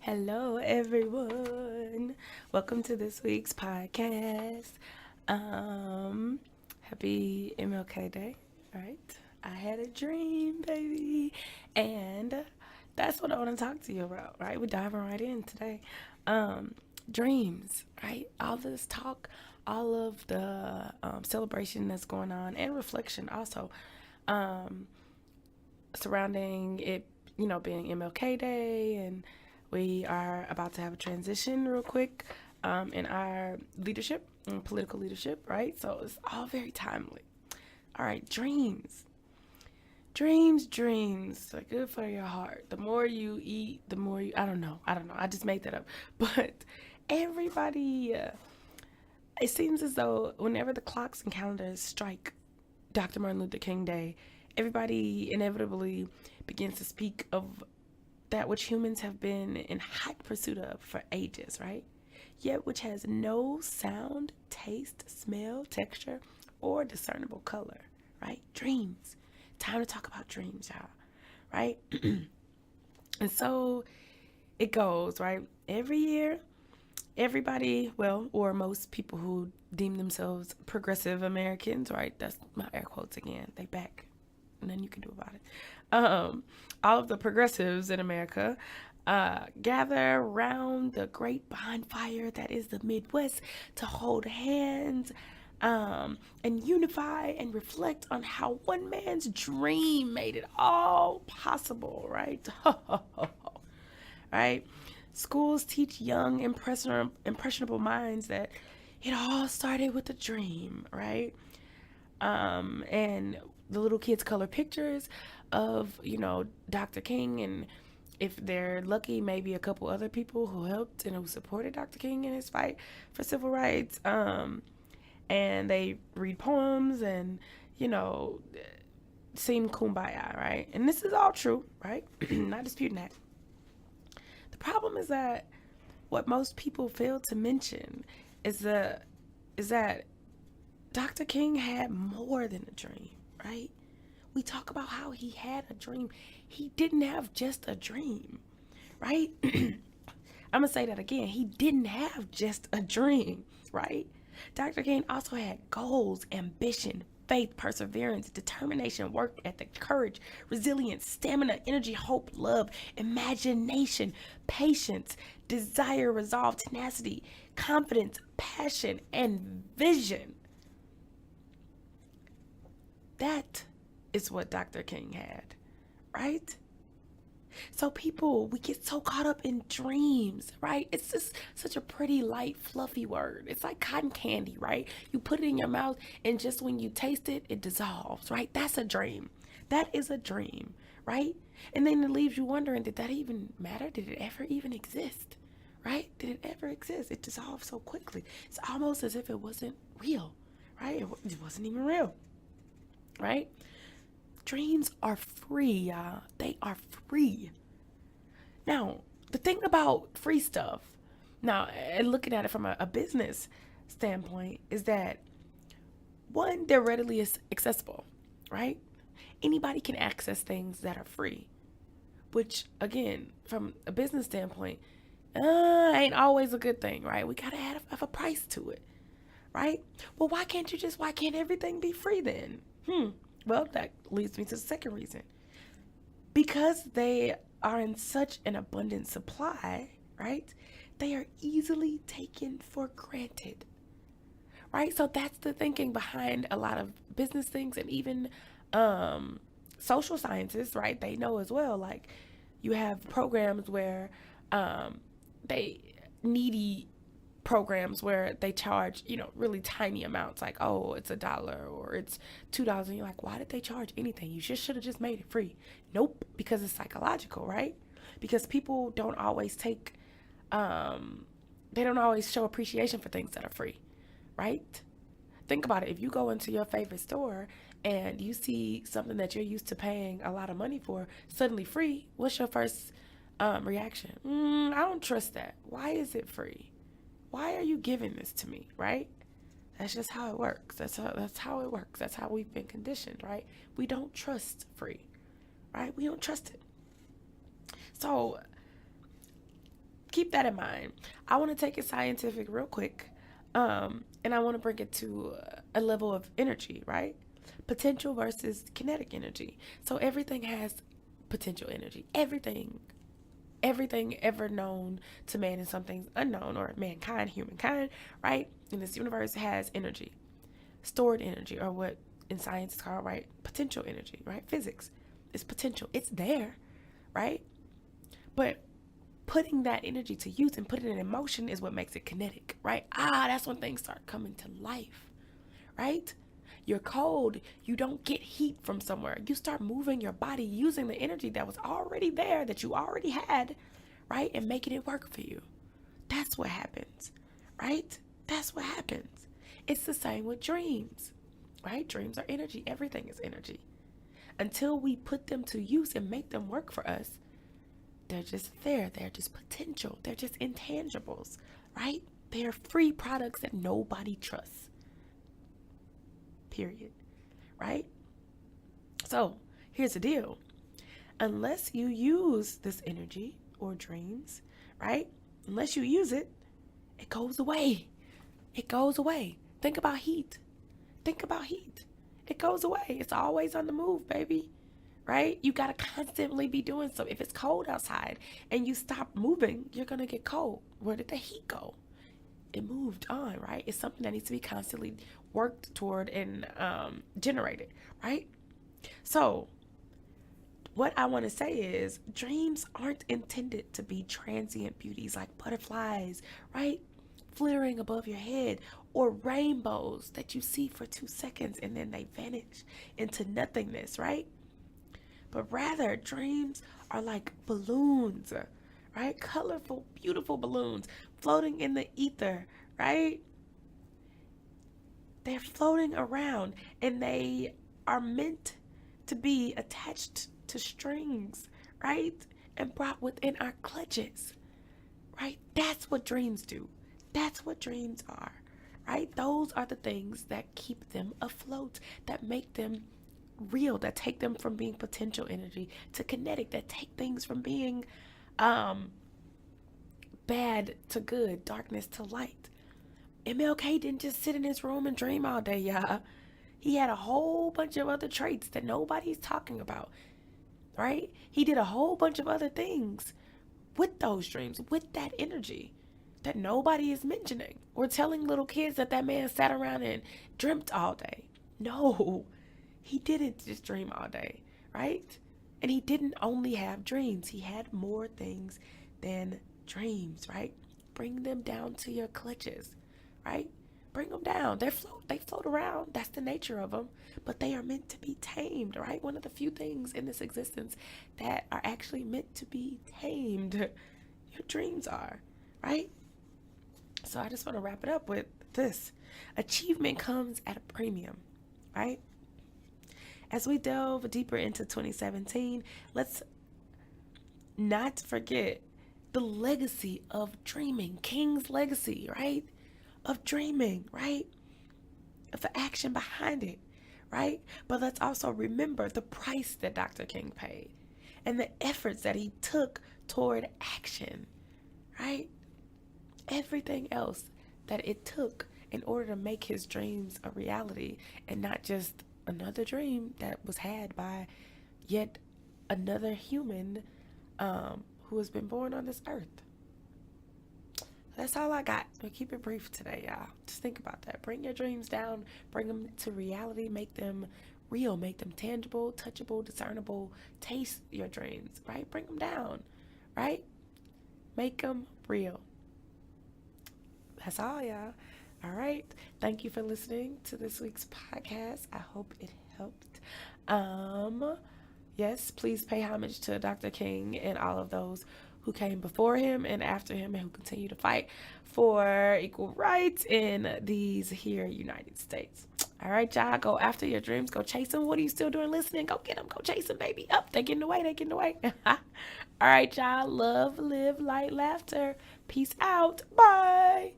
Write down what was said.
Hello, everyone. Welcome to this week's podcast. Happy MLK Day, right? I had a dream, baby, and that's what I want to talk to you about, right? We're diving right in today. Um, Dreams, right? All this talk, all of the celebration that's going on, and reflection also. Um, Surrounding it, being MLK Day, and we are about to have a transition real quick in our leadership, political leadership, right? So it's all very timely. All right, dreams. Dreams are good for your heart. The more you eat, the more you, I don't know. I just made that up. But everybody, it seems as though whenever the clocks and calendars strike Dr. Martin Luther King Day, everybody inevitably begins to speak of that which humans have been in hot pursuit of for ages, right? Yet which has no sound, taste, smell, texture, or discernible color, right? Dreams. Time to talk about dreams, y'all, right? And so it goes, right? Every year, everybody, well, or most people who deem themselves progressive Americans, right? That's my air quotes again. They back. Nothing you can do about it. All of the progressives in America gather around the great bonfire that is the Midwest to hold hands and unify and reflect on how one man's dream made it all possible, right? Right? Schools teach young, impressionable minds that it all started with a dream, right? And the little kids color pictures of, Dr. King, and if they're lucky, maybe a couple other people who helped and who supported Dr. King in his fight for civil rights. And they read poems and, you know, sing kumbaya, right? And this is all true, right? Not disputing that. The problem is that what most people fail to mention is that Dr. King had more than a dream, right? We talk about how he had a dream. He didn't have just a dream, right? I'm going to say that again. He didn't have just a dream, right? Dr. King also had goals, ambition, faith, perseverance, determination, work ethic, courage, resilience, stamina, energy, hope, love, imagination, patience, desire, resolve, tenacity, confidence, passion, and vision. That is what Dr. King had, right? So people, we get so caught up in dreams, right? It's just such a pretty, light, fluffy word. It's like cotton candy, right? You put it in your mouth, and just when you taste it, it dissolves, right? That's a dream. That is a dream, right? And then it leaves you wondering, did that even matter? Did it ever even exist? Right? Did it ever exist? It dissolved so quickly. It's almost as if it wasn't real, right? It wasn't even real, right? Dreams are free, y'all. They are free. Now, the thing about free stuff, now, and looking at it from a business standpoint, is that one, they're readily accessible, right? Anybody can access things that are free, which, again, from a business standpoint, ain't always a good thing, right? We gotta have a price to it, right? Well, why can't everything be free then? Well, that leads me to the second reason. Because they are in such an abundant supply, right? They are easily taken for granted, right? So that's the thinking behind a lot of business things, and even social sciences, right? They know as well. Like, you have programs where they needy programs where they charge, really tiny amounts, like, oh, it's $1 or it's $2. And you're like, why did they charge anything? You just should have just made it free. Nope, because it's psychological, right? Because people don't always they don't always show appreciation for things that are free, right? Think about it. If you go into your favorite store and you see something that you're used to paying a lot of money for suddenly free, what's your first reaction? I don't trust that. Why is it free? Why are you giving this to me, right? That's just how it works. That's how it works. That's how we've been conditioned, right? We don't trust free, right? We don't trust it. So keep that in mind. I want to take it scientific real quick. And I want to bring it to a level of energy, right? Potential versus kinetic energy. So everything has potential energy. Everything ever known to man and something unknown, or mankind, humankind, right? In this universe has energy, stored energy, or what in science is called, right? Potential energy, right? Physics. It's potential. It's there, right? But putting that energy to use and putting it in motion is what makes it kinetic, right? That's when things start coming to life, right? You're cold, you don't get heat from somewhere. You start moving your body using the energy that was already there, that you already had, right? And making it work for you. That's what happens, right? That's what happens. It's the same with dreams, right? Dreams are energy. Everything is energy. Until we put them to use and make them work for us, they're just there. They're just potential. They're just intangibles, right? They're free products that nobody trusts. Period. Right? So here's the deal. Unless you use this energy or dreams, right? Unless you use it, it goes away. It goes away. Think about heat. Think about heat. It goes away. It's always on the move, baby. Right? You got to constantly be doing so. If it's cold outside and you stop moving, you're going to get cold. Where did the heat go? It moved on, right? It's something that needs to be constantly worked toward and generated, right? So what I want to say is dreams aren't intended to be transient beauties like butterflies, right? Flaring above your head, or rainbows that you see for 2 seconds and then they vanish into nothingness, right? But rather, dreams are like balloons, right? Colorful, beautiful balloons floating in the ether, right? They're floating around and they are meant to be attached to strings, right? And brought within our clutches, right? That's what dreams do. That's what dreams are, right? Those are the things that keep them afloat, that make them real, that take them from being potential energy to kinetic, that take things from being bad to good, darkness to light. MLK didn't just sit in his room and dream all day, y'all. He had a whole bunch of other traits that nobody's talking about, right? He did a whole bunch of other things with those dreams, with that energy that nobody is mentioning. We're telling little kids that man sat around and dreamt all day. No, he didn't just dream all day, right? And he didn't only have dreams. He had more things than dreams, right? Bring them down to your clutches, right? Bring them down. They float around. That's the nature of them. But they are meant to be tamed, right? One of the few things in this existence that are actually meant to be tamed. Your dreams are, right? So I just want to wrap it up with this. Achievement comes at a premium, right? As we delve deeper into 2017, let's not forget the legacy of dreaming, King's legacy, right? Of dreaming, right? Of the action behind it, right? But let's also remember the price that Dr. King paid and the efforts that he took toward action, right? Everything else that it took in order to make his dreams a reality and not just another dream that was had by yet another human who has been born on this earth. That's all I got. But keep it brief today, y'all. Just think about that. Bring your dreams down. Bring them to reality. Make them real. Make them tangible, touchable, discernible. Taste your dreams, right? Bring them down, right? Make them real. That's all, y'all. All right. Thank you for listening to this week's podcast. I hope it helped. Yes, please pay homage to Dr. King and all of those who came before him and after him and who continue to fight for equal rights in these here United States. All right, y'all, go after your dreams. Go chase them. What are you still doing listening? Go get them. Go chase them, baby. Up. They're getting away. All right, y'all. Love, live, light, laughter. Peace out. Bye.